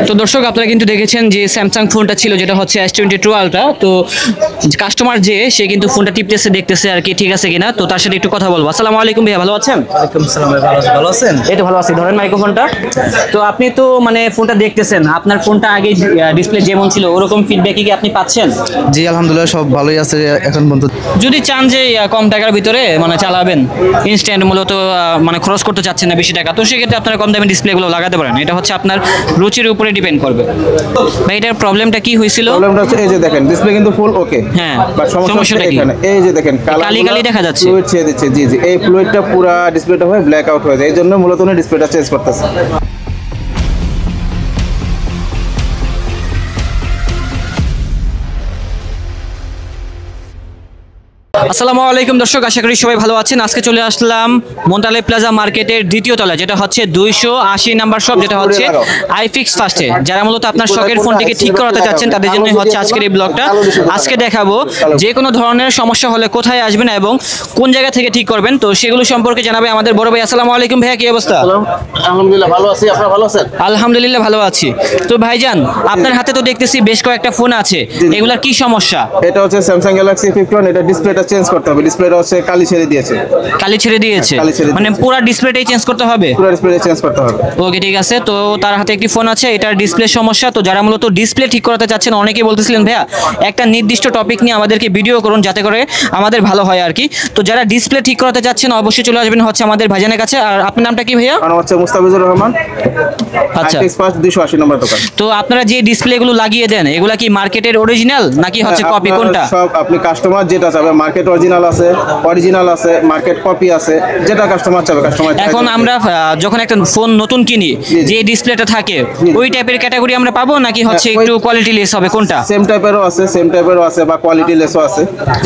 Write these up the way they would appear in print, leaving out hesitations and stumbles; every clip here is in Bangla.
তো দর্শক আপনারা কিন্তু দেখেছেন যে স্যামসাং ফোনটা ছিল যেটা হচ্ছে S22 আলট্রা। তো কাস্টমার যে সে কিন্তু ফোনটা টিপতেছে দেখতেছে আর কি ঠিক আছে কিনা। তো তার সাথে একটু কথা বলবো। আসসালামু আলাইকুম ভাইয়া, ভালো আছেন? ওয়ালাইকুম সালাম ভাই, ভালো আছেন? এই তো ভালো আছি। ধরেন মাইক্রোফোনটা। তো আপনি তো মানে ফোনটা দেখতেছেন, আপনার ফোনটা আগে ডিসপ্লে যেমন ছিল ওরকম ফিডব্যাক কি আপনি পাচ্ছেন? জি আলহামদুলিল্লাহ সব ভালোই আছে এখন পর্যন্ত। যদি চান যে কম টাকার ভিতরে মানে চালাবেন, ইনস্ট্যান্ট মূলত মানে খরচ করতে চাচ্ছেন না বেশি টাকা, তো সেক্ষেত্রে আপনারা কম দামি ডিসপ্লেগুলো লাগাতে পারেন। এটা হচ্ছে আপনার রুচির উপরে ডিপেন্ড করবে। ভাই এটার প্রবলেমটা কি হয়েছিল? প্রবলেমটা হচ্ছে এই যে দেখেন ডিসপ্লে কিন্তু ফুল ওকে, হ্যাঁ, বাট সমস্যাটা কি? এখানে এই যে দেখেন কালি কালি দেখা যাচ্ছে। ফ্লুইড ছেড়ে দিচ্ছে। জি জি, এই ফ্লুইডটা পুরো ডিসপ্লেটা হয়ে ব্ল্যাক আউট হয়ে যায়, এই জন্য মূলত উনি ডিসপ্লেটা চেঞ্জ করতেছে। আসসালামু আলাইকুম দর্শক, আশা করি সবাই ভালো আছেন। আজকে চলে আসলাম মন্টালে প্লাজা মার্কেটের দ্বিতীয় তলায়, যেটা হচ্ছে 280 নাম্বার শপ, যেটা হচ্ছে আইফিক্স ফার্স্টে। যারা মূলত আপনার শখের ফোনটিকে ঠিক করাতে চাচ্ছেন তাদের জন্য হচ্ছে আজকের এই ব্লগটা। আজকে দেখাবো যে কোনো ধরনের সমস্যা হলে কোথায় আসবেন এবং কোন জায়গা থেকে ঠিক করবেন, তো সেগুলো সম্পর্কে জানাবে আমাদের বড় ভাই। আসসালামু আলাইকুম ভাইয়া, কি অবস্থা? আলহামদুলিল্লাহ ভালো আছি, আপনারা ভালো আছেন? আলহামদুলিল্লাহ ভালো আছি। তো ভাইজান আপনার হাতে তো দেখতেছি বেশ কয়েকটা ফোন আছে, এগুলার কি সমস্যা? এটা হচ্ছে স্যামসাং গ্যালাক্সি 51, এটা ডিসপ্লেটা চেঞ্জ করতে হবে। ডিসপ্লেটা হচ্ছে কালি ছেড়ে দিয়েছে। কালি ছেড়ে দিয়েছে? কালি ছেড়ে মানে দিয়েছে। পুরো ডিসপ্লেটাই চেঞ্জ করতে হবে? পুরো ডিসপ্লেটা চেঞ্জ করতে হবে। ওকে ঠিক আছে। তো তার হাতে একটি ফোন আছে, এটার ডিসপ্লে সমস্যা। তো যারা মূলত ডিসপ্লে ঠিক করাতে চাচ্ছেন, অনেকেই বলতেছিলেন ভাইয়া একটা নির্দিষ্ট টপিক নিয়ে আমাদেরকে ভিডিও করুন যাতে করে আমাদের ভালো হয় আর কি। তো যারা ডিসপ্লে ঠিক করাতে চাচ্ছেন অবশ্যই চলে আসবেন হচ্ছে আমাদের ভাইজানের কাছে। আর আপনার নামটা কি ভাইয়া? আমার নাম হচ্ছে মুস্তাফিজুর রহমান। আচ্ছা, আইফিক্স ফার্স্ট 280 নম্বর দোকান। তো আপনারা যে ডিসপ্লেগুলো লাগিয়ে দেন এগুলা কি মার্কেটের অরিজিনাল নাকি হচ্ছে কপি, আপনার কোনটা? সব আপনি কাস্টমার যেটা চাবে, মার্কেট অরিজিনাল আছে, মার্কেট কপি আছে, যেটা কাস্টমার চাবে কাস্টমার। এখন আমরা যখন একটা ফোন নতুন কিনি, যে ডিসপ্লেটা থাকে ওই টাইপের ক্যাটাগরি আমরা পাবো নাকি হচ্ছে একটু কোয়ালিটি লেস হবে, কোনটা? সেম টাইপেরও আছে বা কোয়ালিটি লেসও আছে।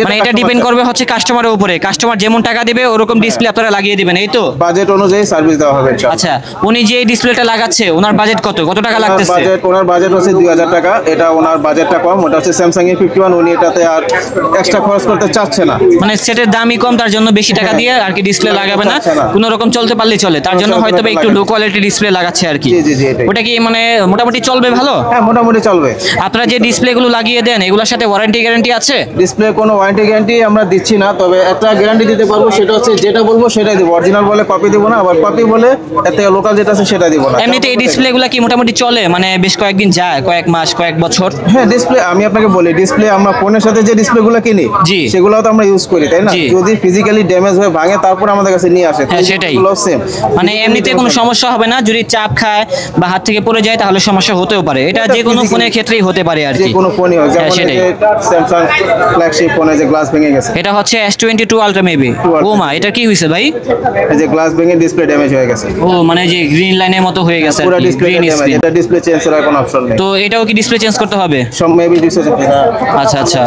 মানে এটা ডিপেন্ড করবে হচ্ছে কাস্টমারের উপরে, কাস্টমার যেমন টাকা দিবে ওরকম ডিসপ্লে আপনারা লাগিয়ে দিবেন, এই তো? বাজেট অনুযায়ী সার্ভিস দেওয়া হবে ইনশাআল্লাহ। আচ্ছা, উনি যে ডিসপ্লেটা লাগাচ্ছে ওনার বাজেট কত টাকা লাগতেছে? ওনার বাজেট হচ্ছে 2000 টাকা। এটা ওনার বাজেটটা কম, ওটা হচ্ছে স্যামসাং এর 51। উনি এটাতে আর এক্সট্রা খরচ করতে চাচ্ছে না, মানে সেটের দামই কম, তার জন্য বেশি টাকা দিয়ে আর কি ডিসপ্লে লাগাবে না, কোনো রকম চলতে পারলেই চলে, তার জন্য হয়তো একটু লো কোয়ালিটি ডিসপ্লে লাগাচ্ছে আর কি। জি এটাই। ওটা কি মানে মোটামুটি চলবে ভালো? হ্যাঁ মোটামুটি চলবে। আপনারা যে ডিসপ্লেগুলো লাগিয়ে দেন এগুলোর সাথে ওয়ারেন্টি গ্যারান্টি আছে? ডিসপ্লে কোনো ওয়ারেন্টি গ্যারান্টি আমরা দিচ্ছি না, তবে একটা গ্যারান্টি দিতে পারবো, সেটা হচ্ছে যেটা বলবো সেটাই দিব। অরিজিনাল বলে কপি দিব না, আবার কপি বলে এতে লোকাল যেটা আছে সেটা দিব না। এমনিতে এই ডিসপ্লেগুলো কি মোটামুটি চলে, মানে বেশ কয়েকদিন যায়, কয়েক মাস কয়েক বছর? হ্যাঁ ডিসপ্লে আমি আপনাকে বলি, ডিসপ্লে আমরা ফোনের সাথে যে ডিসপ্লেগুলো কিনি জি, সেগুলো তো আমরা ইউজ করি, তাই না? জি। যদি ফিজিক্যালি ড্যামেজ হয়ে ভাঙে তারপর আমাদের কাছে নিয়ে আসে, হ্যাঁ সেটাই। সেম মানে এমনিতে কোনো সমস্যা হবে না, যদি চাপ খায় বা হাত থেকে পড়ে যায় তাহলে সমস্যা হতেও পারে। এটা যে কোনো ফোনের ক্ষেত্রেই হতে পারে আর যে কি। কোনো ফোনই হয়, হ্যাঁ যেমন সেটাই। স্যামসাং ফ্ল্যাগশিপ ফোনে যে গ্লাস ভেঙে গেছে, এটা হচ্ছে S22 আলট্রা মেবি। ও মা, এটা কি হয়েছে ভাই? এই যে গ্লাস ভেঙে ডিসপ্লে ড্যামেজ হয়ে গেছে, ও মানে যে গ্রিন লাইনের মতো হয়ে গেছে পুরো আর কি, ডিসপ্লে গ্রিন ড্যামেজ। স্ক্রিন। এটা ডিসপ্লে চেঞ্জ করার কোনো অপশন নেই। তো এটাও কি ডিসপ্লে চেঞ্জ করতে হবে? সব মেবি ডিসপ্লে। আচ্ছা আচ্ছা,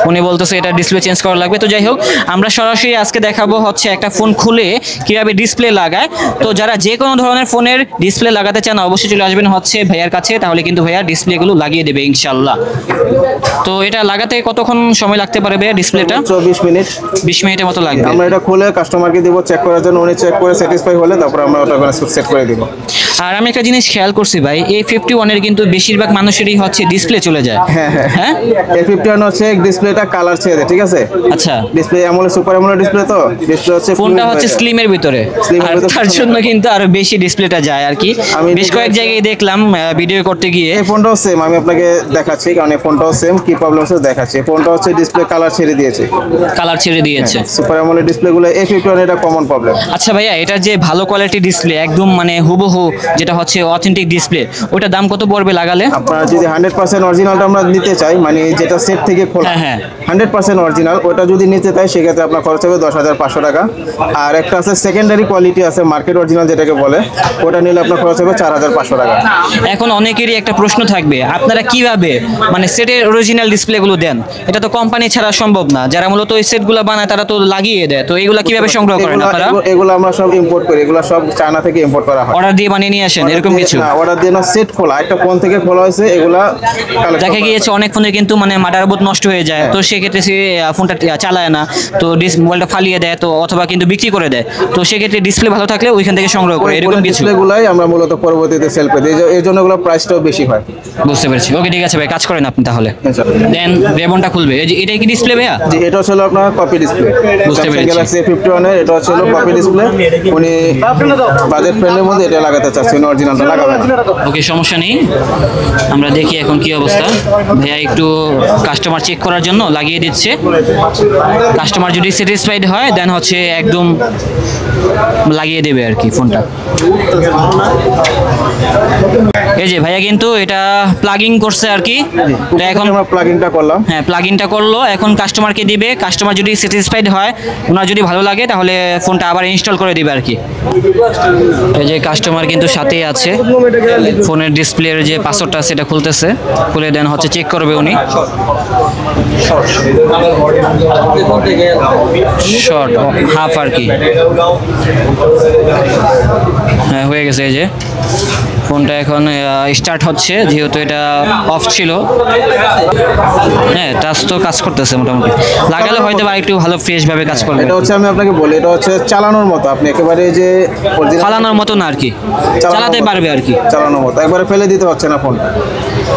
উনি বলতেছে এটা ডিসপ্লে চেঞ্জ করা লাগবে। তো যাই হোক, আমরা সরাসরি আজকে দেখাবো হচ্ছে একটা ফোন খুলে কিভাবে ডিসপ্লে লাগায়। তো যারা যে কোনো ধরনের ফোনের ডিসপ্লে লাগাতে চান অবশ্যই চলে আসবেন হচ্ছে ভাইয়ার কাছে, তাহলে কিন্তু ভাইয়া ডিসপ্লেগুলো লাগিয়ে দেবে ইনশাআল্লাহ। তো এটা লাগাতে কতক্ষণ সময় লাগতে পারে ভাইয়া ডিসপ্লেটা? 24 মিনিট 20 মিনিটের মতো লাগবে। আমরা এটা খুলে কাস্টমারকে দিব চেক করার জন্য, উনি চেক করে স্যাটিসফাই হলে তারপর আমরা ওটা সেট করে দিব। আর আমি একটা জিনিস খেয়াল করছি ভাই, এই 51 এর কিন্তু বেশিরভাগ মানুষেরই হচ্ছে ডিসপ্লে চলে যায়। হ্যাঁ হ্যাঁ, এই 51 হচ্ছে ডিসপ্লেটা কালার ছেড়ে দেয়, ঠিক আছে? আচ্ছা, display AMOLED super AMOLED display, তো ডিসপ্লে হচ্ছে ফোনটা হচ্ছে স্লিমের ভিতরে, Slim এর আর ভিতরে তার জন্য কিন্তু আরো বেশি ডিসপ্লেটা যায় আর কি। আমি বেশ কয়েক জায়গায় দেখলাম ভিডিও করতে গিয়ে। এই ফোনটাও সেম, আমি আপনাকে দেখাচ্ছি, কারণ এই ফোনটাও সেম কি প্রবলেম হচ্ছে দেখাচ্ছি। এই ফোনটা হচ্ছে ডিসপ্লে কালার ছেড়ে দিয়েছে, কালার ছেড়ে দিয়েছে। সুপার অ্যামোলেড ডিসপ্লেগুলো A51 এটা কমন প্রবলেম। আচ্ছা ভাইয়া, এটা যে ভালো কোয়ালিটি ডিসপ্লে একদম মানে হুবহু যেটা হচ্ছে অথেন্টিক ডিসপ্লে, ওটার দাম কত পড়বে লাগালে? আপনারা যদি 100% অরিজিনালটা আমরা নিতে চাই, মানে যেটা সেট থেকে খোলা, হ্যাঁ 100% অরিজিনাল, ওটা যদি নিতে চাই সেক্ষেত্রে আপনার খরচ হবে 10,500 টাকা। আর একটা আছে সেকেন্ডারি কোয়ালিটি আছে, মার্কেট অরিজিনাল যেটাকে বলে, ওটা নিলে আপনার খরচ হবে 4,500 টাকা। এখন অনেকেরই একটা প্রশ্ন থাকবে, আপনারা কিভাবে মানে সেটের অরিজিনাল ডিসপ্লেগুলো দেন? এটা তো কোম্পানি ছাড়া সম্ভব না, যারা মূলত ওই সেটগুলো বানায় তারা তো লাগিয়ে দেয়, তো এইগুলা কিভাবে সংগ্রহ করেন আপনারা? এগুলো আমরা সব ইম্পোর্ট করি, এগুলো সব চায়না থেকে ইম্পোর্ট করা হয়। অর্ডার দিয়ে বানিয়ে নিয়ে নিয়ে আসেন এরকম কিছু? অর্ডার দিয়ে না, সেট খোলা, একটা ফোন থেকে খোলা হয়েছে, এগুলা দেখা গিয়েছে অনেক ফোনে কিন্তু মানে মাদারবোর্ড নষ্ট হয়ে যায়, তো সেক্ষেত্রে সে ফোনটা চালায় না, তো মোবাইলটা ফালিয়ে দেয়, তো অথবা কিন্তু বিক্রি করে দেয়, তো সেক্ষেত্রে ডিসপ্লে ভালো থাকলে ওইখান থেকে সংগ্রহ করে এরকম কিছু। ডিসপ্লেগুলাই আমরা মূলত পরবর্তীতে সেল করে দিই, এই জন্য এগুলো প্রাইসটাও বেশি হয়। বুঝতে পেরেছি, ওকে ঠিক আছে ভাই, কাজ করেন আপনি তাহলে। দেন রেবনটা খুলবে, এই যে এটাই কি ডিসপ্লে ভাইয়া? জি, এটা হচ্ছে আপনার কপি ডিসপ্লে, বুঝতে পেরেছি। গ্যালাক্সি A51 এর এটা হচ্ছে কপি ডিসপ্লে। উনি বাজেট ফ্রেন্ডের মধ্যে এটা লাগাতে চাচ্ছেন, অরিজিনালটা লাগাবেন। ওকে, সমস্যা নেই, আমরা দেখি এখন কি অবস্থা। ভাইয়া একটু কাস্টমার চেক করার জন্য লাগিয়ে দিচ্ছে, কাস্টমার যদি স্যাটিসফাইড হয় দেন হচ্ছে একদম লাগিয়ে দেবে আর কি ফোনটা। এই যে ভাইয়া কিন্তু এটা প্লাগিং করছে আর কি, তো এখন আমরা প্লাগিংটা করলাম। হ্যাঁ প্লাগিনটা করলো, এখন কাস্টমারকে দিবে, কাস্টমার যদি স্যাটিসফাইড হয়, ওনার যদি ভালো লাগে তাহলে ফোনটা আবার ইনস্টল করে দিবে আর কি। এই যে কাস্টমার কিন্তু সাথেই আছে, ফোনের ডিসপ্লের যে পাসওয়ার্ডটা সেটা খুলতেছে, খুলে দেন হচ্ছে চেক করবে উনি। শর্ট হাফ আর কি, হ্যাঁ হয়ে গেছে। এই যে ফোনটা এখন স্টার্ট হচ্ছে, যেহেতু এটা অফ ছিল। হ্যাঁ টাচ তো কাজ করতেছে মোটামুটি, লাগালে হয়তো বা একটু ভালো ফ্রেশ ভাবে কাজ করবে। এটা হচ্ছে আমি আপনাকে বলি, এটা হচ্ছে চালানোর মতো, আপনি একেবারে যে চালানোর মতো না আর কি, চালাতে পারবে আর কি, চালানোর মতো, একবারে ফেলে দিতে হচ্ছে না ফোন।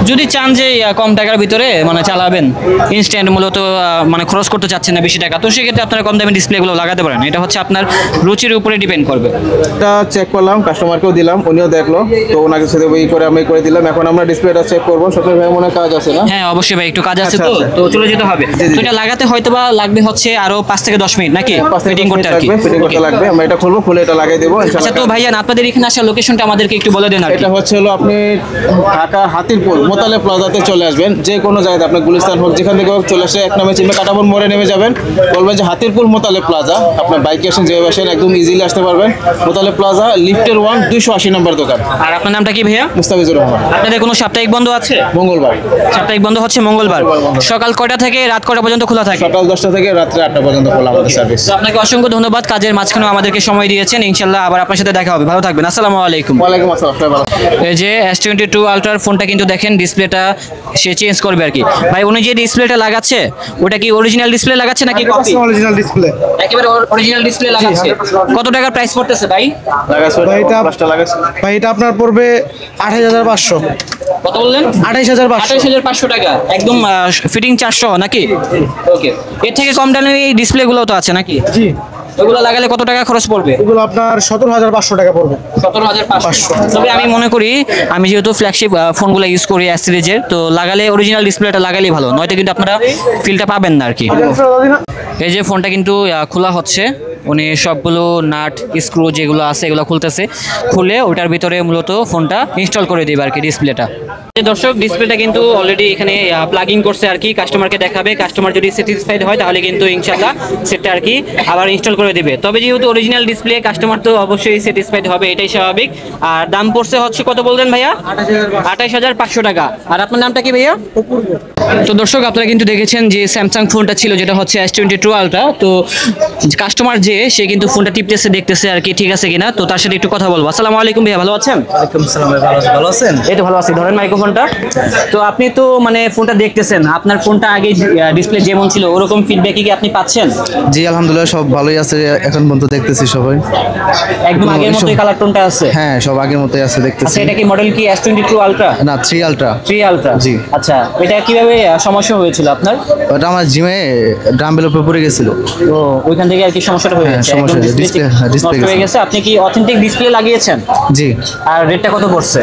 যদি চান যে কম টাকার ভিতরে মানে চালাবেন, ইনস্ট্যান্ট মূলত মানে খরচ করতে চাচ্ছেন না বেশি টাকা, তো সেক্ষেত্রে আপনারা কম দামি ডিসপ্লেগুলো লাগাতে পারেন। এটা হচ্ছে আপনার রুচির উপরে ডিপেন্ড করবে। এটা চেক করলাম, কাস্টমারকেও দিলাম, উনিও দেখলো, তো ওনাকে সাথে ওই করে আমি করে দিলাম। এখন আমরা ডিসপ্লেটা চেক করবো, সত্যি ভাই মনে কাজ আছে না? হ্যাঁ অবশ্যই ভাই, একটু কাজ আছে, আচ্ছা, তো আচ্ছা। তো চলে যেতে হবে। জি, জি। তো এটা লাগাতে হয়তো বা লাগবে হচ্ছে আরো 5 থেকে 10 মিনিট নাকি ফিটিং করতে আর কি। ফিটিং করতে Okay. লাগবে, আমরা এটা খুলবো, খুলে এটা লাগিয়ে দেবো। আচ্ছা তো ভাইজান আপনাদের এখানে আসার লোকেশনটা আমাদেরকে একটু বলে দেন আর কি। এটা হচ্ছে হলো আপনি ঢাকা হাতিরপুল মোতালে প্লাজাতে চলে আসবেন, যে কোনো জায়গায় আপনার গুলিস্তান হোক যেখান থেকে হোক চলে আসে, এক নামে চিনবে, কাটাবন মোড়ে নেমে যাবেন, বলবেন যে হাতিরপুল মোতালে প্লাজা। আপনার বাইকে আসেন, যেভাবে আসেন একদম ইজিলি আসতে পারবেন। মোতালে প্লাজা, লিফটের 1 280 নম্বর দোকান। আর আপনার নামটা কি ভাইয়া? মুস্তাফিজুর রহমান। আপনাদের কোনো সাপ্তাহিক বন্ধ আছে? মঙ্গলবার সাপ্তাহিক বন্ধ হচ্ছে মঙ্গলবার। সকাল কয়টা থেকে রাত কয়টা পর্যন্ত খোলা থাকে? সকাল 10টা থেকে রাত্রে 8টা পর্যন্ত খোলা আমাদের সার্ভিস। তো আপনাকে অসংখ্য ধন্যবাদ, কাজের মাঝখানেও আমাদেরকে সময় দিয়েছেন। ইনশাল্লাহ আবার আপনার সাথে দেখা হবে, ভালো থাকবেন, আসসালামু আলাইকুম। ওয়ালাইকুম আসসালাম, সবাই ভালো। এই যে S22 আলট্রার ফোনটা কিন্তু দেখেন ডিসপ্লেটা সে চেঞ্জ করবে আর কি। ভাই উনি যে ডিসপ্লেটা লাগাচ্ছে ওটা কি অরিজিনাল ডিসপ্লে লাগাচ্ছে নাকি কপি? Original display. একেবারে অরিজিনাল ডিসপ্লে লাগাচ্ছে। কত টাকার প্রাইস পড়তেছে ভাই? লাগাইছো ভাই এটা প্লাসটা লাগাইছো। ভাই এটা আপনার পড়বে 28,500। কত বললেন? 28,500। 28,500 টাকা, একদম ফিটিং 400 নাকি? ওকে, এর থেকে কম দামে এই ডিসপ্লেগুলো তো আছে নাকি? জি, এগুলো লাগালে কত টাকা খরচ পড়বে? এগুলো আপনার 17,500 টাকা পড়বে। 17,500। তবে আমি মনে করি, আমি যেহেতু ফ্ল্যাগশিপ ফোনগুলো ইউজ করি S সিরিজের, তো লাগালে অরিজিনাল ডিসপ্লেটা লাগালেই ভালো, নয়তো কিন্তু আপনারা ফিলটা পাবেন না আর কি। এই যে ফোনটা কিন্তু খোলা হচ্ছে, উনি সবগুলো নাট স্ক্রু যেগুলো আছে এগুলো খুলতেছে, খুলে ওটার ভিতরে মূলত ফোনটা ইনস্টল করে দিবে আর কি ডিসপ্লেটা। দর্শক ডিসপ্লেটা কিন্তু অলরেডি এখানে প্লাগিং করছে আর কি, কাস্টমারকে দেখাবে, কাস্টমার যদি স্যাটিসফাইড হয় তাহলে কিন্তু ইনশাআল্লাহ সেটা আর কি আবার ইনস্টল করে দিবে। তবে যেহেতু অরিজিনাল ডিসপ্লে, কাস্টমার তো অবশ্যই স্যাটিসফাইড হবে, এটাই স্বাভাবিক। আর দাম পড়ছে হচ্ছে কত বললেন ভাইয়া? 28,500 টাকা। আর আপনার নামটা কি ভাইয়া? তো দর্শক আপনারা কিন্তু দেখেছেন যে স্যামসাং ফোনটা ছিল যেটা হচ্ছে S22 আলট্রা, তো কাস্টমার যে সে কিন্তু ফোনটা টিপতেছে, দেখতেছে আর কি ঠিক আছে কিনা, তো তার সাথে একটু কথা বলবো। আসসালামু আলাইকুম ভাইয়া, ভালো আছেন? ওয়ালাইকুম সালাম ভাই, ভালো আছেন? এই তো ভালো আছি, ধরেন মাইক্রোফোনটা। তো আপনি তো মানে ফোনটা দেখতেছেন, আপনার ফোনটা আগে ডিসপ্লে যেমন ছিল ওরকম ফিডব্যাক কি আপনি পাচ্ছেন? জি আলহামদুলিল্লাহ সব ভালোই আছে, এখন পর্যন্ত দেখতেছি সবাই একদম আগের মতোই কালার টোনটা আছে? হ্যাঁ সব আগের মতোই আছে দেখতেছি। আচ্ছা এটা কি মডেল কি S22 আলট্রা? না 3 আলট্রা। 3 আলট্রা, জি। আচ্ছা এটা কিভাবে সমস্যা হয়েছিল আপনার? ওটা আমার জিমে ড্রাম্বেল উপরে পড়ে গেছিল। তো ওইখান থেকে আর কি সমস্যাটা হয়ে হ্যাঁ, গেছে, সমস্যা একদম হয়েছে, ডিসপ্লে display, হ্যাঁ, display নষ্ট হয়ে গেছে। গেছে। আপনি কি অথেন্টিক ডিসপ্লে লাগিয়েছেন? জি। আর রেটটা কত পড়ছে?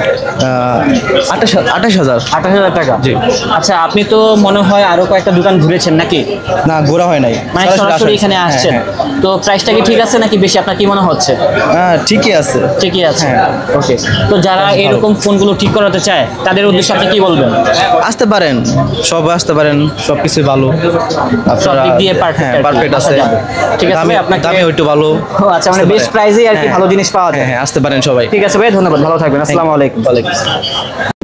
28,000। 28,000 টাকা। জি। আচ্ছা আপনি তো মনে হয় আরো কয়েকটা দোকান ঘুরেছেন নাকি? না ঘোরা হয় নাই, মানে সরাসরি এখানে আসছেন, তো প্রাইসটা কি ঠিক আছে নাকি বেশি, আপনার কি মনে হচ্ছে? হ্যাঁ ঠিকই আছে। ঠিকই আছে, হ্যাঁ। ওকে। তো যারা এরকম ফোনগুলো ঠিক করাতে চায় তাদের উদ্দেশ্যে আপনি কি বলবেন? আসতে পারেন, সব আসতে পারেন, সবকিছু ভালো। সব দিক দিয়ে পারফেক্ট, হ্যাঁ পারফেক্ট আছে। ঠিক আছে ভাই, আপনাকে দামে একটু ভালো। ও আচ্ছা, মানে বেস্ট প্রাইসেই আর কি হ্যাঁ। ভালো জিনিস পাওয়া যায়। হ্যাঁ আসতে পারেন সবাই। ঠিক আছে ভাই, ধন্যবাদ, ভালো থাকবেন, আসসালামু আলাইকুম। ওয়ালাইকুম আসসালাম।